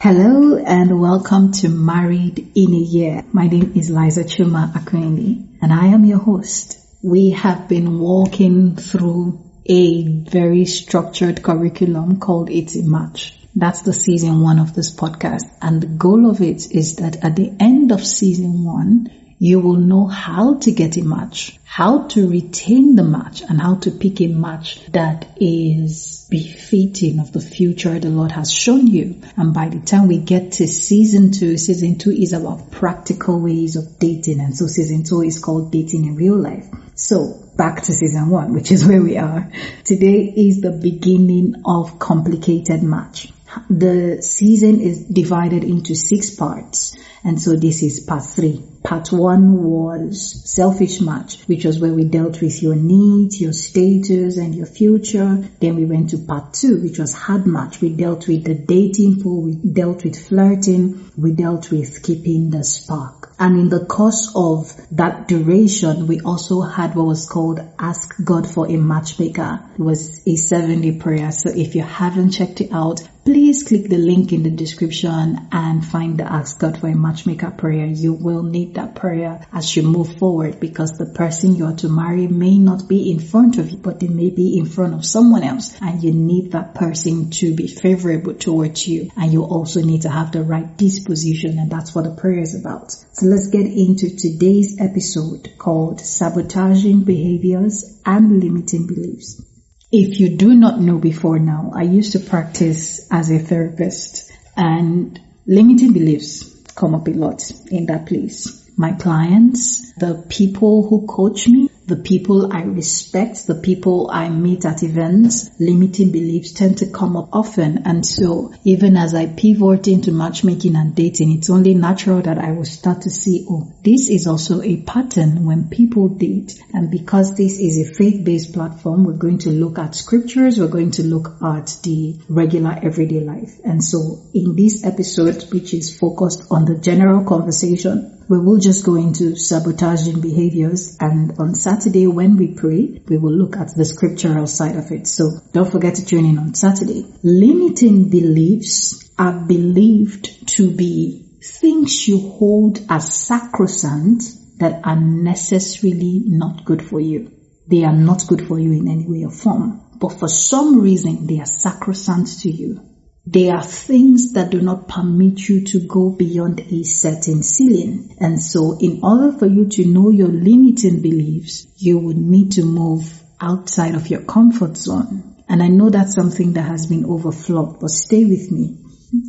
Hello and welcome to Married in a Year. My name is Liza Chuma Akunyili and I am your host. We have been walking through a very structured curriculum called It's a Match. That's the season 1 of this podcast, and the goal of it is that at the end of season 1, you will know how to get a match, how to retain the match, and how to pick a match that is befitting of the future the Lord has shown you. And by the time we get to season 2 is about practical ways of dating. And so season 2 is called Dating in Real Life. So back to season 1, which is where we are. Today is the beginning of Complicated Match. The season is divided into 6 parts. And so this is part 3. Part 1 was Selfish Match, which was where we dealt with your needs, your status, and your future. Then we went to part 2, which was Hard Match. We dealt with the dating pool, we dealt with flirting, we dealt with keeping the spark. And in the course of that duration, we also had what was called Ask God for a Matchmaker. It was a 7-day prayer. So if you haven't checked it out, please click the link in the description and find the Ask God for a Matchmaker prayer. You will need that prayer as you move forward, because the person you are to marry may not be in front of you, but they may be in front of someone else, and you need that person to be favorable towards you, and you also need to have the right disposition, and that's what the prayer is about. So let's get into today's episode called Sabotaging Behaviours and Limiting Beliefs. If you do not know before now, I used to practice as a therapist, and limiting beliefs come up a lot in that place. My clients, the people who coach me, the people I respect, the people I meet at events, limiting beliefs tend to come up often. And so even as I pivot into matchmaking and dating, it's only natural that I will start to see, this is also a pattern when people date. And because this is a faith-based platform, we're going to look at scriptures, we're going to look at the regular everyday life. And so in this episode, which is focused on the general conversation, we will just go into sabotaging behaviors, and on Saturday when we pray, we will look at the scriptural side of it. So don't forget to tune in on Saturday. Limiting beliefs are believed to be things you hold as sacrosanct that are necessarily not good for you. They are not good for you in any way or form, but for some reason they are sacrosanct to you. They are things that do not permit you to go beyond a certain ceiling. And so in order for you to know your limiting beliefs, you would need to move outside of your comfort zone. And I know that's something that has been overflowed, but stay with me.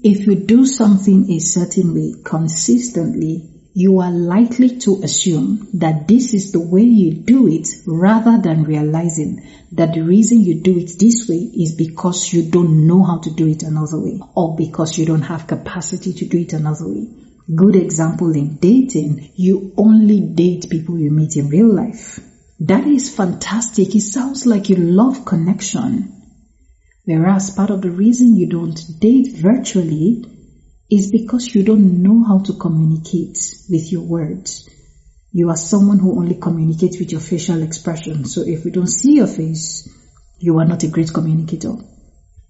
If you do something a certain way consistently, you are likely to assume that this is the way you do it, rather than realizing that the reason you do it this way is because you don't know how to do it another way, or because you don't have capacity to do it another way. Good example in dating, you only date people you meet in real life. That is fantastic. It sounds like you love connection. Whereas part of the reason you don't date virtually is because you don't know how to communicate with your words. You are someone who only communicates with your facial expression. So if we don't see your face, you are not a great communicator.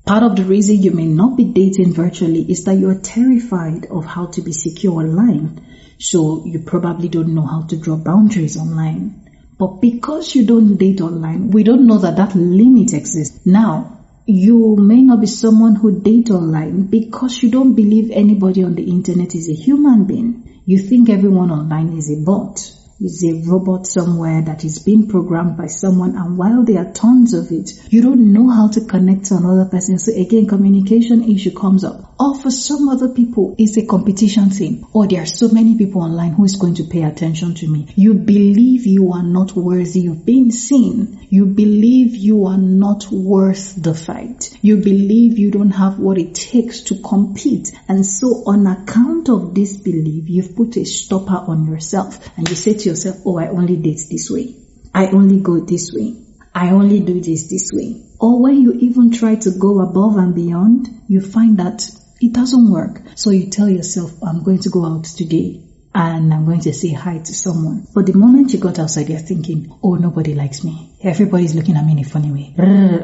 Part of the reason you may not be dating virtually is that you are terrified of how to be secure online. So you probably don't know how to draw boundaries online. But because you don't date online, we don't know that that limit exists. Now, you may not be someone who dates online because you don't believe anybody on the internet is a human being. You think everyone online is a bot, is a robot somewhere that is being programmed by someone, and while there are tons of it, you don't know how to connect to another person. So again, communication issue comes up. Or for some other people, it's a competition thing. Or there are so many people online, who is going to pay attention to me? You believe you are not worthy of being seen. You believe you are not worth the fight. You believe you don't have what it takes to compete. And so on account of this belief, you've put a stopper on yourself. And you say to yourself, I only date this way. I only go this way. I only do this way. Or when you even try to go above and beyond, you find that it doesn't work. So you tell yourself, I'm going to go out today and I'm going to say hi to someone. But the moment you got outside, you're thinking, nobody likes me. Everybody's looking at me in a funny way.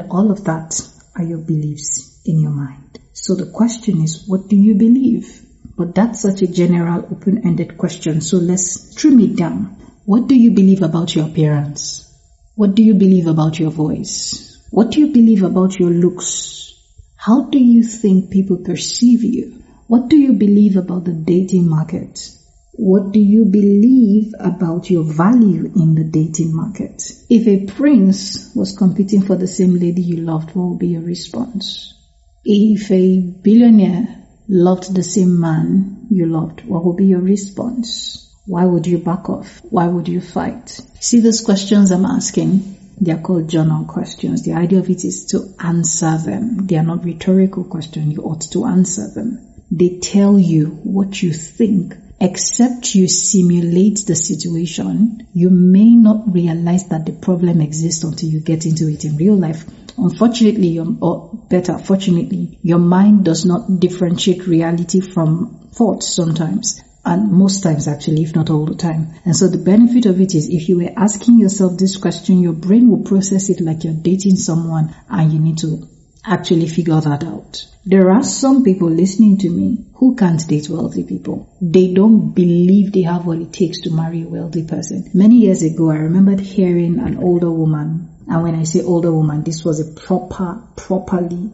All of that are your beliefs in your mind. So the question is, what do you believe? But that's such a general, open-ended question. So let's trim it down. What do you believe about your appearance? What do you believe about your voice? What do you believe about your looks? How do you think people perceive you? What do you believe about the dating market? What do you believe about your value in the dating market? If a prince was competing for the same lady you loved, what would be your response? If a billionaire loved the same man you loved, what would be your response? Why would you back off? Why would you fight? See, those questions I'm asking, they are called journal questions. The idea of it is to answer them. They are not rhetorical questions. You ought to answer them. They tell you what you think. Except you simulate the situation, you may not realize that the problem exists until you get into it in real life. Unfortunately, fortunately, your mind does not differentiate reality from thoughts sometimes. And most times actually, if not all the time. And so the benefit of it is, if you were asking yourself this question, your brain will process it like you're dating someone and you need to actually figure that out. There are some people listening to me who can't date wealthy people. They don't believe they have what it takes to marry a wealthy person. Many years ago, I remembered hearing an older woman, and when I say older woman, this was a properly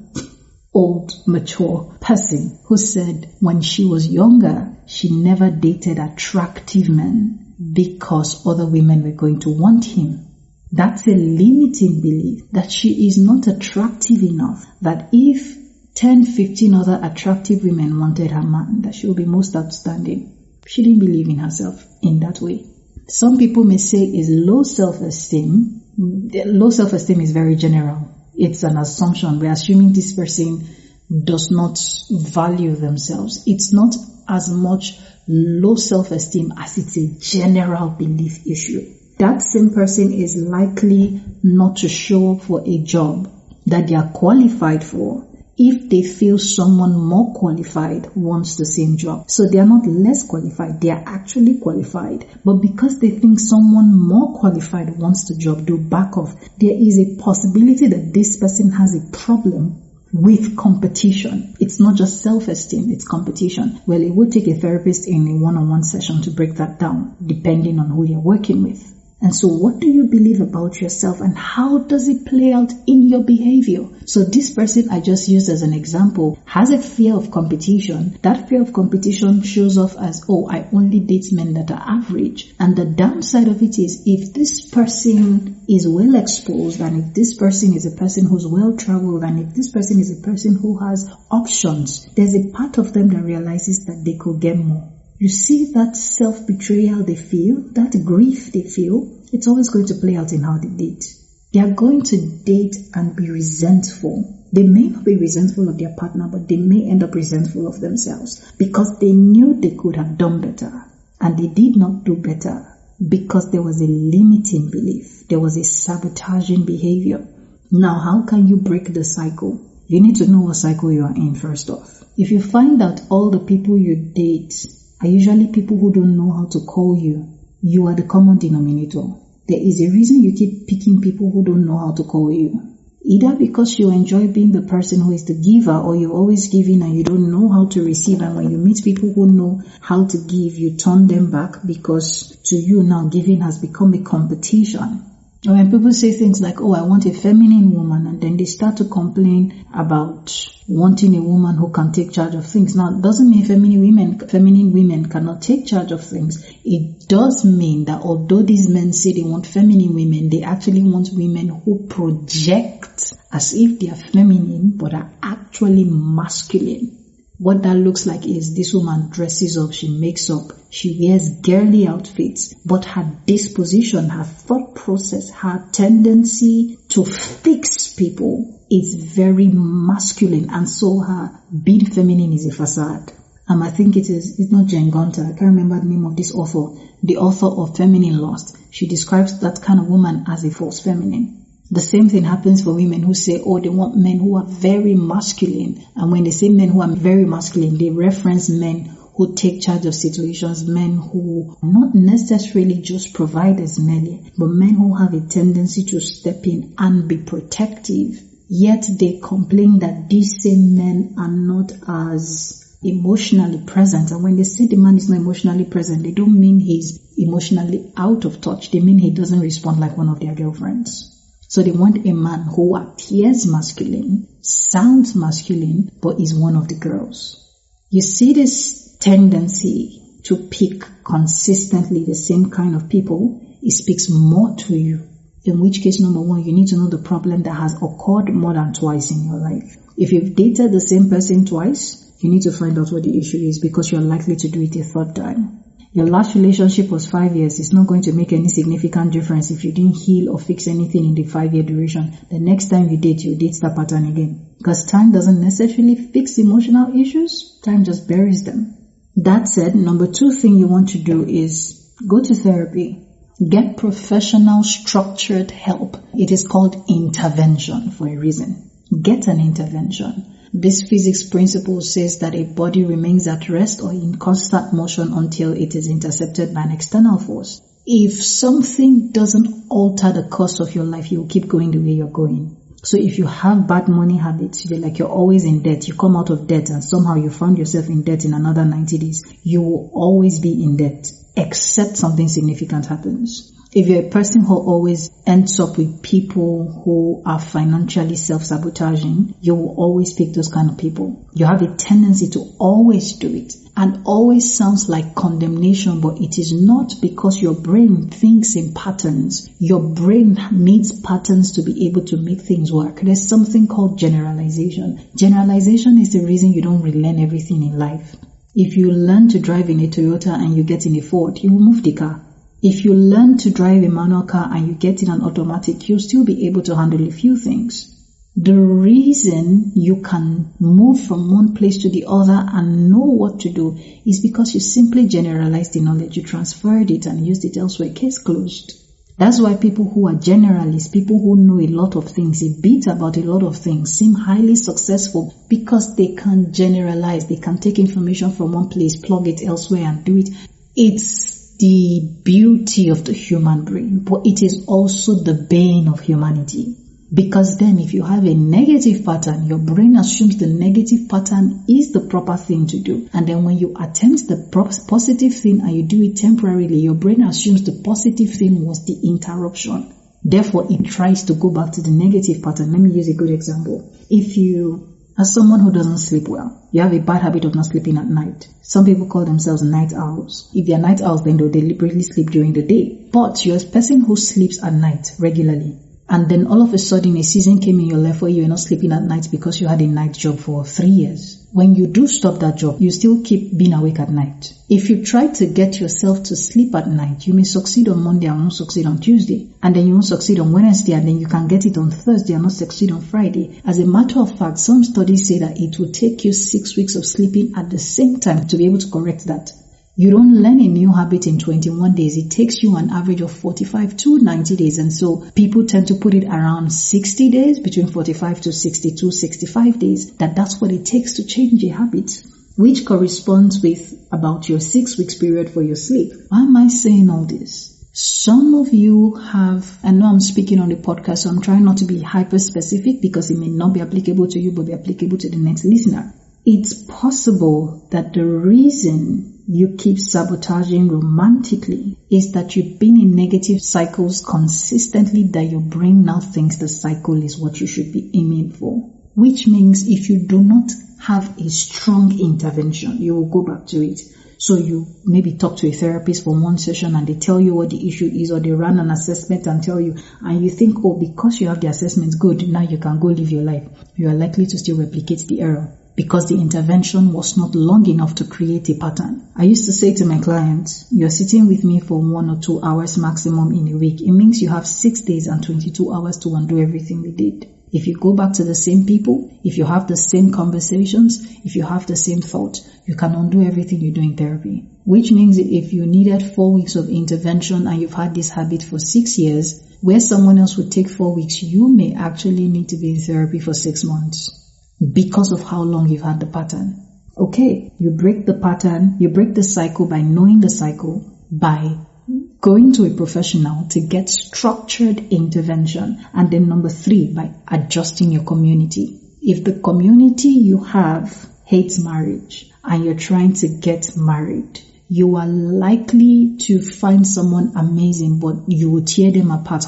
old, mature person who said when she was younger, she never dated attractive men because other women were going to want him. That's a limiting belief, that she is not attractive enough, that if 10, 15 other attractive women wanted her man, that she will be most outstanding. She didn't believe in herself in that way. Some people may say is low self-esteem. Low self-esteem is very general. It's an assumption. We're assuming this person does not value themselves. It's not as much low self-esteem as it's a general belief issue. That same person is likely not to show up for a job that they are qualified for if they feel someone more qualified wants the same job. So they are not less qualified, they are actually qualified. But because they think someone more qualified wants the job, they'll back off. There is a possibility that this person has a problem with competition. It's not just self-esteem, it's competition. Well, it would take a therapist in a one-on-one session to break that down, depending on who you're working with. And so what do you believe about yourself and how does it play out in your behavior? So this person I just used as an example has a fear of competition. That fear of competition shows off as, oh, I only date men that are average. And the downside of it is, if this person is well exposed and if this person is a person who's well traveled and if this person is a person who has options, there's a part of them that realizes that they could get more. You see that self-betrayal they feel, that grief they feel, it's always going to play out in how they date. They are going to date and be resentful. They may not be resentful of their partner, but they may end up resentful of themselves because they knew they could have done better and they did not do better because there was a limiting belief. There was a sabotaging behavior. Now, how can you break the cycle? You need to know what cycle you are in first off. If you find out all the people you date are usually people who don't know how to call you, you are the common denominator. There is a reason you keep picking people who don't know how to call you. Either because you enjoy being the person who is the giver, or you're always giving and you don't know how to receive, and when you meet people who know how to give, you turn them back because to you now giving has become a competition. And when people say things like, oh, I want a feminine woman, and then they start to complain about wanting a woman who can take charge of things. Now, it doesn't mean feminine women cannot take charge of things. It does mean that although these men say they want feminine women, they actually want women who project as if they are feminine, but are actually masculine. What that looks like is this woman dresses up, she makes up, she wears girly outfits, but her disposition, her thought process, her tendency to fix people is very masculine, and so her being feminine is a facade. I think it's not Jane Gunter, I can't remember the name of this author, the author of Feminine Lust. She describes that kind of woman as a false feminine. The same thing happens for women who say, oh, they want men who are very masculine. And when they say men who are very masculine, they reference men who take charge of situations, men who not necessarily just provide as merely, but men who have a tendency to step in and be protective Yet they complain that these same men are not as emotionally present. And when they say the man is not emotionally present, they don't mean he's emotionally out of touch. They mean he doesn't respond like one of their girlfriends. So they want a man who appears masculine, sounds masculine, but is one of the girls. You see this tendency to pick consistently the same kind of people, it speaks more to you. In which case, number one, you need to know the problem that has occurred more than twice in your life. If you've dated the same person twice, you need to find out what the issue is, because you're likely to do it a third time. Your last relationship was 5 years. It's not going to make any significant difference if you didn't heal or fix anything in the 5-year duration. The next time you date that pattern again. Because time doesn't necessarily fix emotional issues. Time just buries them. That said, number 2 thing you want to do is go to therapy. Get professional, structured help. It is called intervention for a reason. Get an intervention. This physics principle says that a body remains at rest or in constant motion until it is intercepted by an external force. If something doesn't alter the course of your life, you'll keep going the way you're going. So if you have bad money habits, you're always in debt, you come out of debt and somehow you found yourself in debt in another 90 days, you will always be in debt, except something significant happens. If you're a person who always ends up with people who are financially self-sabotaging, you will always pick those kind of people. You have a tendency to always do it. And always sounds like condemnation, but it is not, because your brain thinks in patterns. Your brain needs patterns to be able to make things work. There's something called generalization. Generalization is the reason you don't relearn everything in life. If you learn to drive in a Toyota and you get in a Ford, you will move the car. If you learn to drive a manual car and you get in an automatic, you'll still be able to handle a few things. The reason you can move from one place to the other and know what to do is because you simply generalized the knowledge, you transferred it and used it elsewhere. Case closed. That's why people who are generalists, people who know a lot of things, a bit about a lot of things, seem highly successful because they can generalize. They can take information from one place, plug it elsewhere and do it. It's the beauty of the human brain, but it is also the bane of humanity. Because then if you have a negative pattern, your brain assumes the negative pattern is the proper thing to do. And then when you attempt the positive thing and you do it temporarily, your brain assumes the positive thing was the interruption. Therefore, it tries to go back to the negative pattern. Let me use a good example. If you as someone who doesn't sleep well, you have a bad habit of not sleeping at night. Some people call themselves night owls. If they are night owls, then they'll deliberately sleep during the day. But you're a person who sleeps at night regularly. And then all of a sudden a season came in your life where you were not sleeping at night because you had a night job for 3 years. When you do stop that job, you still keep being awake at night. If you try to get yourself to sleep at night, you may succeed on Monday and won't succeed on Tuesday. And then you won't succeed on Wednesday and then you can get it on Thursday and not succeed on Friday. As a matter of fact, some studies say that it will take you 6 weeks of sleeping at the same time to be able to correct that. You don't learn a new habit in 21 days. It takes you an average of 45 to 90 days. And so people tend to put it around 60 days, between 45 to 62, 65 days. That's what it takes to change a habit, which corresponds with about your 6 weeks period for your sleep. Why am I saying all this? Some of you have, I know I'm speaking on the podcast, so I'm trying not to be hyper specific because it may not be applicable to you, but be applicable to the next listener. It's possible that the reason you keep sabotaging romantically is that you've been in negative cycles consistently, that your brain now thinks the cycle is what you should be aiming for. Which means if you do not have a strong intervention, you will go back to it. So you maybe talk to a therapist for one session and they tell you what the issue is, or they run an assessment and tell you, and you think, oh, because you have the assessment, good, now you can go live your life. You are likely to still replicate the error, because the intervention was not long enough to create a pattern. I used to say to my clients, you're sitting with me for 1 or 2 hours maximum in a week. It means you have 6 days and 22 hours to undo everything we did. If you go back to the same people, if you have the same conversations, if you have the same thought, you can undo everything you do in therapy. Which means if you needed 4 weeks of intervention and you've had this habit for 6 years, where someone else would take 4 weeks, you may actually need to be in therapy for 6 months. Because of how long you've had the pattern. Okay, you break the pattern, you break the cycle by knowing the cycle, by going to a professional to get structured intervention. And then number 3, by adjusting your community. If the community you have hates marriage and you're trying to get married, you are likely to find someone amazing, but you will tear them apart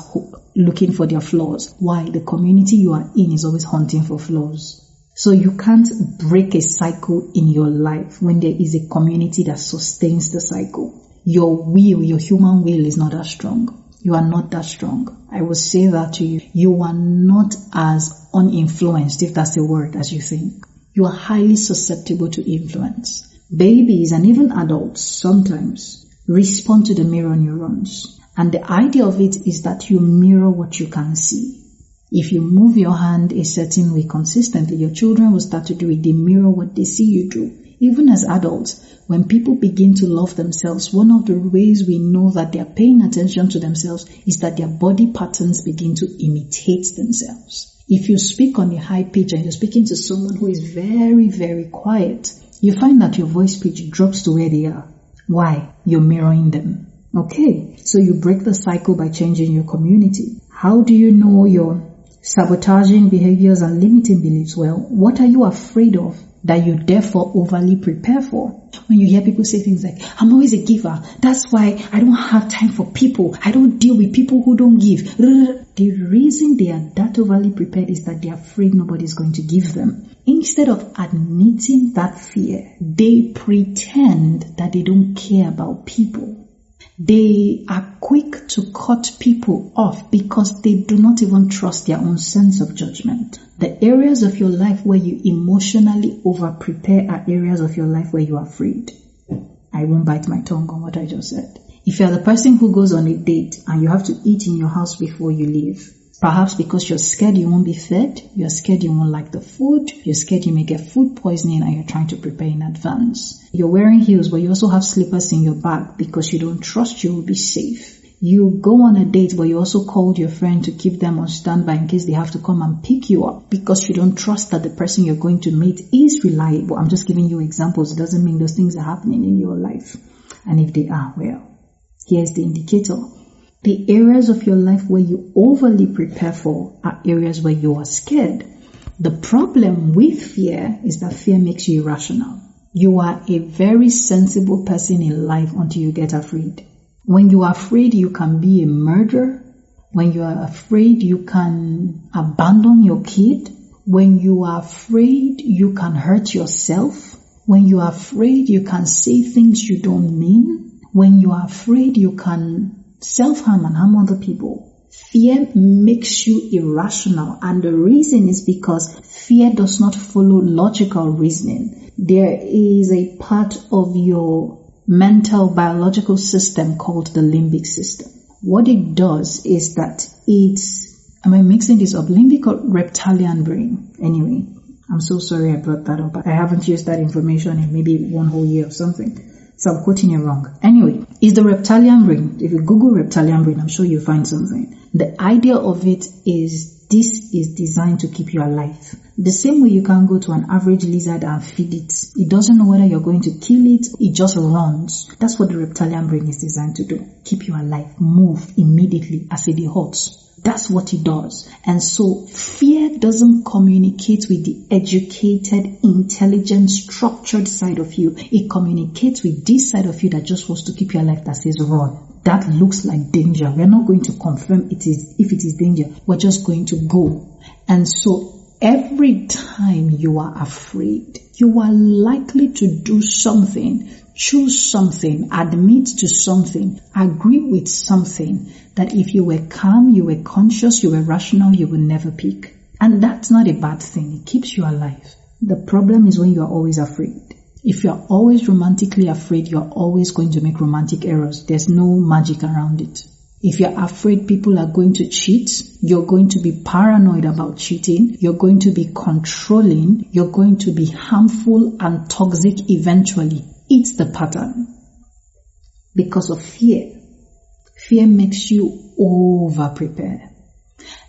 looking for their flaws. Why? The community you are in is always hunting for flaws. So you can't break a cycle in your life when there is a community that sustains the cycle. Your will, your human will is not that strong. You are not that strong. I will say that to you. You are not as uninfluenced, if that's a word, as you think. You are highly susceptible to influence. Babies and even adults sometimes respond to the mirror neurons. And the idea of it is that you mirror what you can see. If you move your hand a certain way consistently, your children will start to do it. They mirror what they see you do. Even as adults, when people begin to love themselves, one of the ways we know that they are paying attention to themselves is that their body patterns begin to imitate themselves. If you speak on a high pitch and you're speaking to someone who is very, very quiet, you find that your voice pitch drops to where they are. Why? You're mirroring them. Okay, so you break the cycle by changing your community. How do you know your sabotaging behaviors and limiting beliefs? Well, what are you afraid of that you therefore overly prepare for? When you hear people say things like, I'm always a giver, that's why I don't have time for people, I don't deal with people who don't give. The reason they are that overly prepared is that they're afraid nobody's going to give them. Instead of admitting that fear, they pretend that they don't care about people. They are quick to cut people off because they do not even trust their own sense of judgment. The areas of your life where you emotionally over-prepare are areas of your life where you are afraid. I won't bite my tongue on what I just said. If you are the person who goes on a date and you have to eat in your house before you leave, perhaps because you're scared you won't be fed, you're scared you won't like the food, you're scared you may get food poisoning and you're trying to prepare in advance. You're wearing heels but you also have slippers in your bag because you don't trust you will be safe. You go on a date but you also called your friend to keep them on standby in case they have to come and pick you up because you don't trust that the person you're going to meet is reliable. I'm just giving you examples. It doesn't mean those things are happening in your life. And if they are, well, here's the indicator. The areas of your life where you overly prepare for are areas where you are scared. The problem with fear is that fear makes you irrational. You are a very sensible person in life until you get afraid. When you are afraid, you can be a murderer. When you are afraid, you can abandon your kid. When you are afraid, you can hurt yourself. When you are afraid, you can say things you don't mean. When you are afraid, you can self-harm and harm other people. Fear makes you irrational, and the reason is because fear does not follow logical reasoning. There is a part of your mental biological system called the limbic system. What it does is that am I mixing this up? Limbic or reptilian brain? Anyway, I'm so sorry I brought that up. I haven't used that information in maybe one whole year or something. So I'm quoting you wrong. Anyway, it's the reptilian brain. If you Google reptilian brain, I'm sure you'll find something. The idea of it is this is designed to keep you alive. The same way you can't go to an average lizard and feed it. It doesn't know whether you're going to kill it. It just runs. That's what the reptilian brain is designed to do. Keep you alive. Move immediately as it hurts. That's what it does. And so fear doesn't communicate with the educated, intelligent, structured side of you. It communicates with this side of you that just wants to keep you alive, that says run. That looks like danger. We're not going to confirm if it is danger. We're just going to go. And so every time you are afraid, you are likely to do something, choose something, admit to something, agree with something that if you were calm, you were conscious, you were rational, you would never pick. And that's not a bad thing. It keeps you alive. The problem is when you are always afraid. If you're always romantically afraid, you're always going to make romantic errors. There's no magic around it. If you're afraid people are going to cheat, you're going to be paranoid about cheating, you're going to be controlling, you're going to be harmful and toxic eventually. It's the pattern. Because of fear. Fear makes you over-prepare.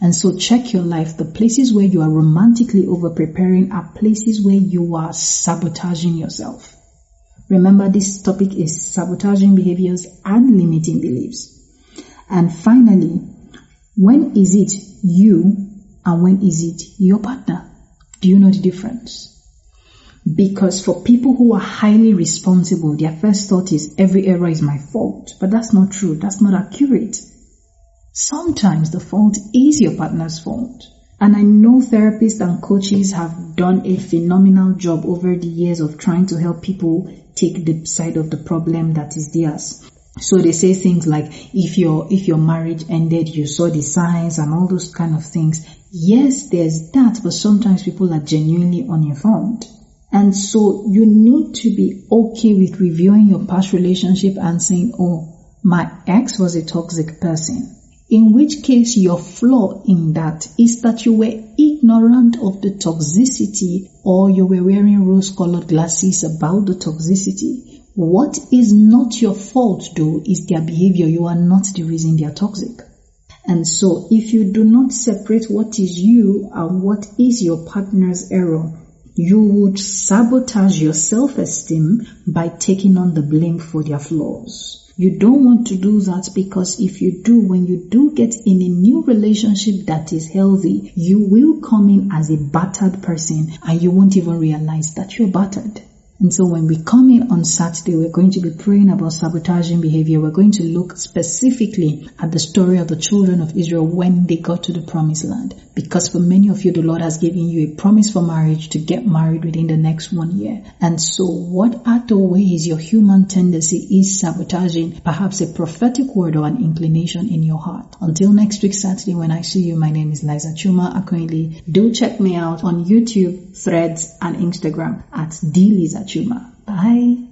And so check your life. The places where you are romantically over-preparing are places where you are sabotaging yourself. Remember, this topic is sabotaging behaviors and limiting beliefs. And finally, when is it you and when is it your partner? Do you know the difference? Because for people who are highly responsible, their first thought is every error is my fault. But that's not true. That's not accurate. Sometimes the fault is your partner's fault. And I know therapists and coaches have done a phenomenal job over the years of trying to help people take the side of the problem that is theirs. So they say things like, if your marriage ended, you saw the signs and all those kind of things. Yes, there's that, but sometimes people are genuinely uninformed. And so you need to be okay with reviewing your past relationship and saying, oh, my ex was a toxic person. In which case your flaw in that is that you were ignorant of the toxicity, or you were wearing rose-colored glasses about the toxicity. What is not your fault though is their behavior. You are not the reason they are toxic. And so if you do not separate what is you and what is your partner's error, you would sabotage your self-esteem by taking on the blame for their flaws. You don't want to do that, because if you do, when you do get in a new relationship that is healthy, you will come in as a battered person and you won't even realize that you're battered. And so when we come in on Saturday, we're going to be praying about sabotaging behavior. We're going to look specifically at the story of the children of Israel when they got to the promised land. Because for many of you, the Lord has given you a promise for marriage to get married within the next 1 year. And so what are the ways your human tendency is sabotaging perhaps a prophetic word or an inclination in your heart? Until next week, Saturday, when I see you, my name is Liza Chuma Akunyili. Do check me out on YouTube, Threads, and Instagram at Liza Chuma. Bye.